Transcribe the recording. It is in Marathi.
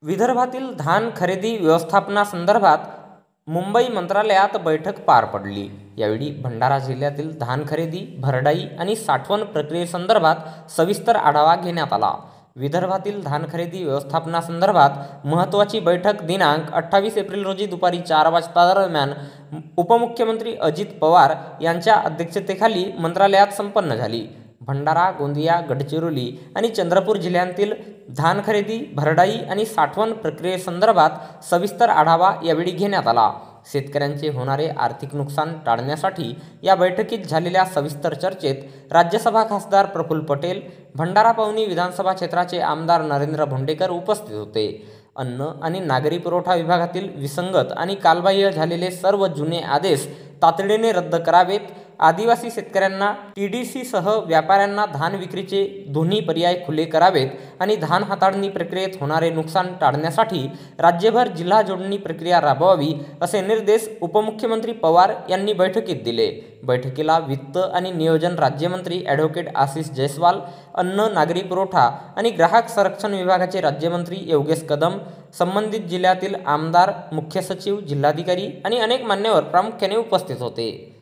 विदर्भातील धान खरेदी व्यवस्थापनासंदर्भात मुंबई मंत्रालयात बैठक पार पडली। यावेळी भंडारा जिल्ह्यातील धान खरेदी, भरडाई आणि साठवण प्रक्रियेसंदर्भात सविस्तर आढावा घेण्यात आला। विदर्भातील धान खरेदी व्यवस्थापनासंदर्भात महत्त्वाची बैठक दिनांक 28 एप्रिल रोजी दुपारी 4 वाजता दरम्यान उपमुख्यमंत्री अजित पवार यांच्या अध्यक्षतेखाली मंत्रालयात संपन्न झाली। भंडारा, गोंदिया, गडचिरोली आणि चंद्रपूर जिल्ह्यांतील धान खरेदी, भरडाई आणि साठवण प्रक्रियेसंदर्भात सविस्तर आढावा यावेळी घेण्यात आला। शेतकऱ्यांचे होणारे आर्थिक नुकसान टाळण्यासाठी या बैठकीत झालेल्या सविस्तर चर्चेत राज्यसभा खासदार प्रफुल्ल पटेल, भंडारा पवनी विधानसभा क्षेत्राचे आमदार नरेंद्र भोंडेकर उपस्थित होते। अन्न आणि नागरी पुरवठा विभागातील विसंगत आणि कालबाह्य झालेले सर्व जुने आदेश तातडीने रद्द करावेत, आदिवासी शेतकऱ्यांना TDC सह व्यापाऱ्यांना धान विक्रीचे दोन्ही पर्याय खुले करावेत आणि धान हाताळणी प्रक्रियेत होणारे नुकसान टाळण्यासाठी राज्यभर जिल्हा जोडणी प्रक्रिया राबवावी, असे निर्देश उपमुख्यमंत्री पवार यांनी बैठकीत दिले। बैठकीला वित्त आणि नियोजन राज्यमंत्री ॲडव्होकेट आशिष जयस्वाल, अन्न, नागरी पुरवठा आणि ग्राहक संरक्षण विभागाचे राज्यमंत्री योगेश कदम, संबंधित जिल्ह्यातील आमदार, मुख्य सचिव, जिल्हाधिकारी आणि अनेक मान्यवर प्रामुख्याने उपस्थित होते।